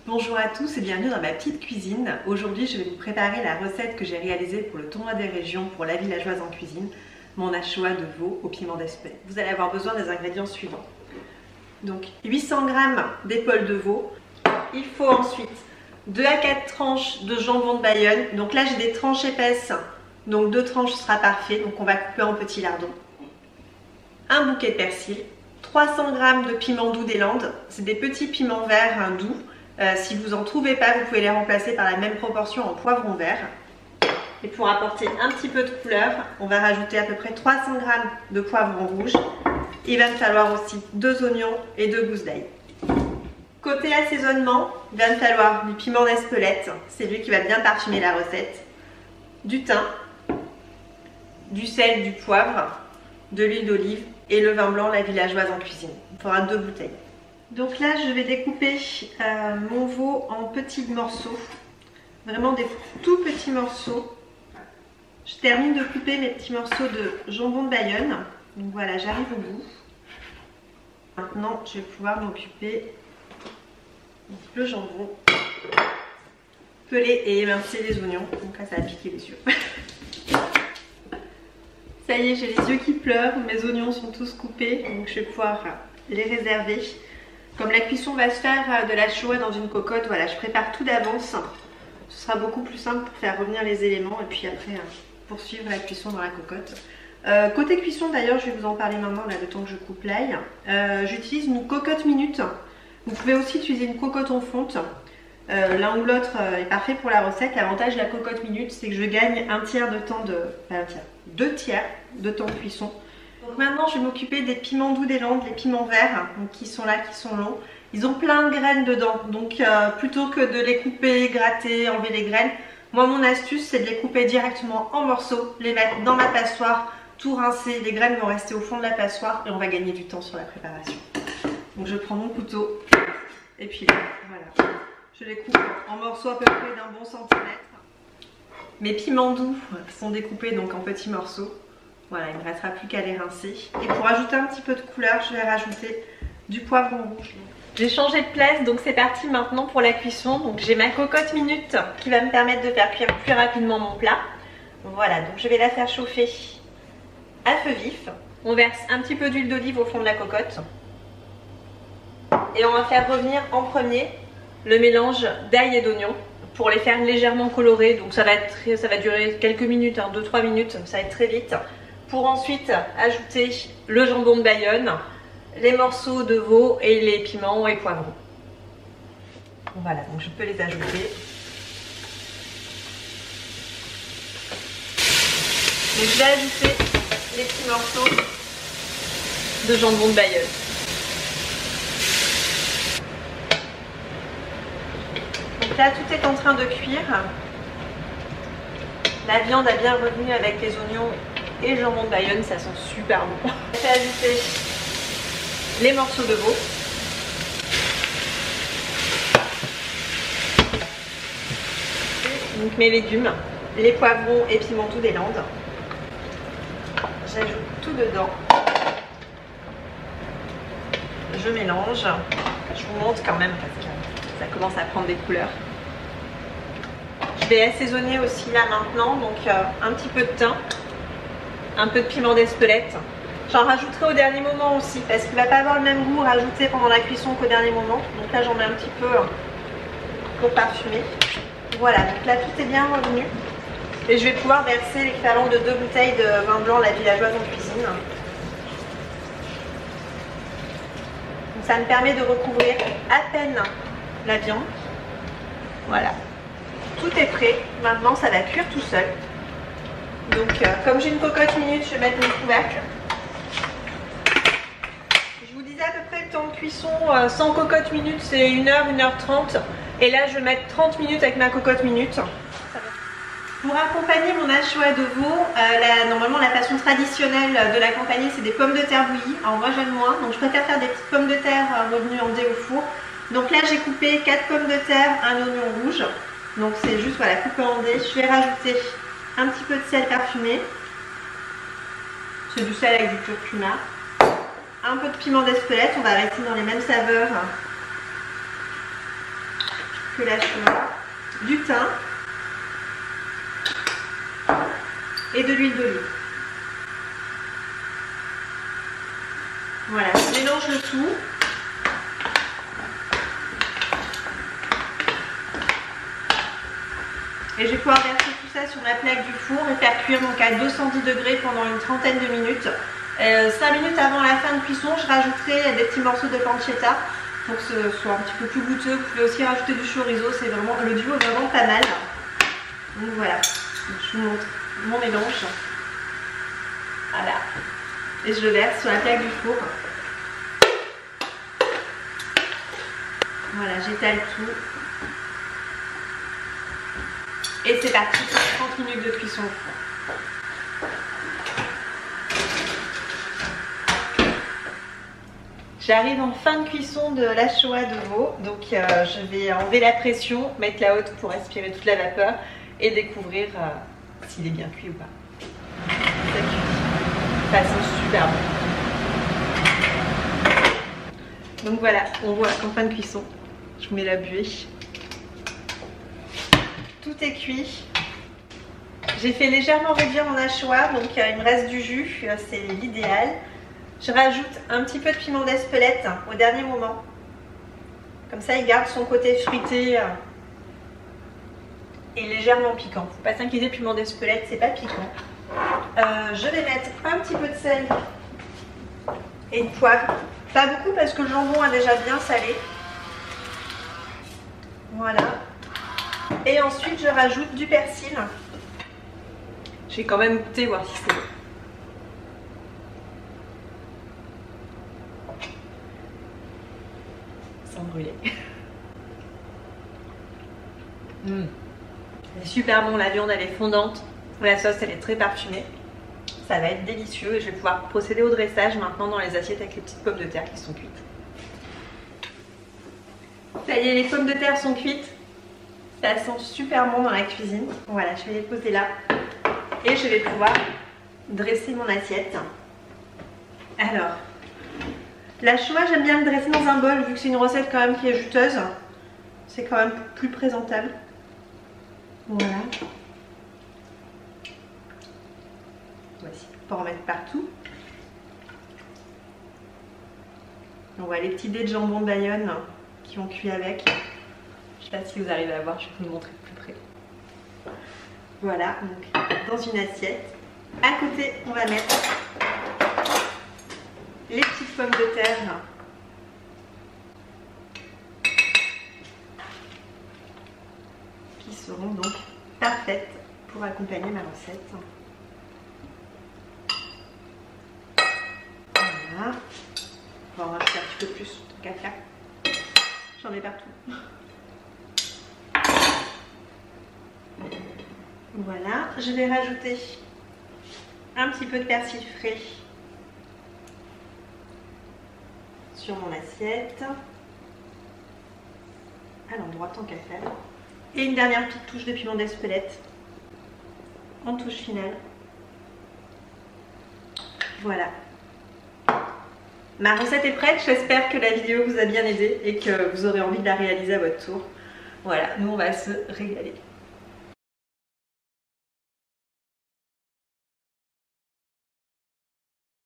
Bonjour à tous et bienvenue dans ma petite cuisine. Aujourd'hui je vais vous préparer la recette que j'ai réalisée pour le tournoi des régions pour la villageoise en cuisine, mon anchois de veau au piment d'Espelette. Vous allez avoir besoin des ingrédients suivants. Donc 800 g d'épaule de veau. Il faut ensuite 2 à 4 tranches de jambon de Bayonne. Donc là j'ai des tranches épaisses, donc 2 tranches sera parfait, donc on va couper en petits lardons. Un bouquet de persil, 300 g de piment doux des Landes, c'est des petits piments verts doux. Si vous n'en trouvez pas, vous pouvez les remplacer par la même proportion en poivron vert. Et pour apporter un petit peu de couleur, on va rajouter à peu près 300 g de poivron rouge. Il va me falloir aussi 2 oignons et 2 gousses d'ail. Côté assaisonnement, il va me falloir du piment d'Espelette, c'est lui qui va bien parfumer la recette, du thym, du sel, du poivre, de l'huile d'olive et le vin blanc, la villageoise en cuisine. Il faudra 2 bouteilles. Donc là je vais découper mon veau en petits morceaux, vraiment des tout petits morceaux. Je termine de couper mes petits morceaux de jambon de Bayonne. Donc voilà, j'arrive au bout. Maintenant je vais pouvoir m'occuper le jambon, peler et émincer les oignons. Donc là ça va piquer les yeux. Ça y est, j'ai les yeux qui pleurent, mes oignons sont tous coupés, donc je vais pouvoir les réserver. Comme la cuisson va se faire de la chouette dans une cocotte, voilà, je prépare tout d'avance. Ce sera beaucoup plus simple pour faire revenir les éléments et puis après poursuivre la cuisson dans la cocotte. Côté cuisson d'ailleurs, je vais vous en parler maintenant, là, le temps que je coupe l'ail. J'utilise une cocotte minute. Vous pouvez aussi utiliser une cocotte en fonte. L'un ou l'autre est parfait pour la recette. L'avantage de la cocotte minute, c'est que je gagne 2 tiers de temps de cuisson. Donc maintenant je vais m'occuper des piments doux des Landes, les piments verts, donc qui sont là, qui sont longs. Ils ont plein de graines dedans, donc plutôt que de les couper, gratter, enlever les graines, moi mon astuce c'est de les couper directement en morceaux, les mettre dans ma passoire, tout rincer, les graines vont rester au fond de la passoire et on va gagner du temps sur la préparation. Donc je prends mon couteau et puis là, voilà, je les coupe en morceaux à peu près d'un bon centimètre. Mes piments doux sont découpés donc en petits morceaux. Voilà, il ne me restera plus qu'à les rincer. Et pour ajouter un petit peu de couleur, je vais rajouter du poivron rouge. J'ai changé de place, donc c'est parti maintenant pour la cuisson. Donc j'ai ma cocotte minute qui va me permettre de faire cuire plus rapidement mon plat. Voilà, donc je vais la faire chauffer à feu vif. On verse un petit peu d'huile d'olive au fond de la cocotte. Et on va faire revenir en premier le mélange d'ail et d'oignon pour les faire légèrement colorer. Donc ça va durer quelques minutes, 2-3 minutes, ça va être très vite. Pour ensuite ajouter le jambon de Bayonne, les morceaux de veau et les piments et poivrons. Voilà, donc je peux les ajouter. Et je vais ajouter les petits morceaux de jambon de Bayonne. Donc là, tout est en train de cuire. La viande a bien revenu avec les oignons et le jambon de Bayonne, ça sent super bon. Je vais ajouter les morceaux de veau. Donc mes légumes, les poivrons et piments doux des Landes. J'ajoute tout dedans. Je mélange. Je vous montre quand même parce que ça commence à prendre des couleurs. Je vais assaisonner aussi là maintenant, donc un petit peu de thym, un peu de piment d'Espelette. J'en rajouterai au dernier moment aussi parce qu'il ne va pas avoir le même goût rajouté pendant la cuisson qu'au dernier moment. Donc là j'en mets un petit peu pour parfumer. Voilà, donc là tout est bien revenu. Et je vais pouvoir verser l'équivalent de 2 bouteilles de vin blanc, la villageoise en cuisine. Donc ça me permet de recouvrir à peine la viande. Voilà. Tout est prêt, maintenant ça va cuire tout seul. Donc comme j'ai une cocotte minute, je vais mettre mon couvercle. Je vous disais à peu près le temps de cuisson sans cocotte minute c'est 1h, 1h30. Et là je vais mettre 30 minutes avec ma cocotte minute. Pour accompagner mon anchois de veau, normalement la façon traditionnelle de l'accompagner c'est des pommes de terre bouillies. Alors moi j'aime moins, donc je préfère faire des petites pommes de terre revenues en dés au four. Donc là j'ai coupé 4 pommes de terre, un oignon rouge. Donc c'est juste voilà, coupé en dés. Je vais rajouter un petit peu de sel parfumé. C'est du sel avec du curcuma. Un peu de piment d'Espelette, on va rester dans les mêmes saveurs que la choix, du thym et de l'huile d'olive. Voilà, je mélange le tout. Et je vais pouvoir verser tout ça sur la plaque du four et faire cuire donc à 210 degrés pendant une trentaine de minutes. 5 minutes avant la fin de cuisson, je rajouterai des petits morceaux de pancetta pour que ce soit un petit peu plus goûteux. Vous pouvez aussi rajouter du chorizo, c'est vraiment, le duo est vraiment pas mal. Donc voilà, je vous montre mon mélange. Voilà. Et je le verse sur la plaque du four. Voilà, j'étale tout. Et c'est parti pour 30 minutes de cuisson au four. J'arrive en fin de cuisson de l'anchois de veau. Donc je vais enlever la pression, mettre la haute pour aspirer toute la vapeur et découvrir s'il est bien cuit ou pas. Ça cuit. Ça sent super bon. Donc voilà, on voit en fin de cuisson. Je vous mets la buée. Tout est cuit. J'ai fait légèrement réduire mon anchois, donc il me reste du jus, c'est l'idéal. Je rajoute un petit peu de piment d'Espelette au dernier moment. Comme ça, il garde son côté fruité et légèrement piquant. Faut pas s'inquiéter, piment d'Espelette, c'est pas piquant. Je vais mettre un petit peu de sel et de poivre. Pas beaucoup parce que le jambon a déjà bien salé. Voilà. Et ensuite, je rajoute du persil. Je vais quand même goûter, voir si c'est bon. Sans brûler. C'est super bon, la viande elle est fondante. La sauce elle est très parfumée. Ça va être délicieux et je vais pouvoir procéder au dressage maintenant dans les assiettes avec les petites pommes de terre qui sont cuites. Ça y est, les pommes de terre sont cuites. Ça sent super bon dans la cuisine. Voilà, je vais les poser là. Et je vais pouvoir dresser mon assiette. Alors, l'anchois, j'aime bien le dresser dans un bol vu que c'est une recette quand même qui est juteuse. C'est quand même plus présentable. Voilà. Voici, pour en mettre partout. On voit les petits dés de jambon de Bayonne qui ont cuit avec. Je ne sais pas si vous arrivez à voir, je vais vous le montrer de plus près. Voilà, donc dans une assiette. À côté, on va mettre les petites pommes de terre qui seront donc parfaites pour accompagner ma recette. Voilà. On va en rajouter un petit peu plus, tant qu'à faire. J'en ai partout. Voilà, je vais rajouter un petit peu de persil frais sur mon assiette, à l'endroit tant qu'à faire. Et une dernière petite touche de piment d'Espelette en touche finale. Voilà. Ma recette est prête, j'espère que la vidéo vous a bien aidé et que vous aurez envie de la réaliser à votre tour. Voilà, nous on va se régaler.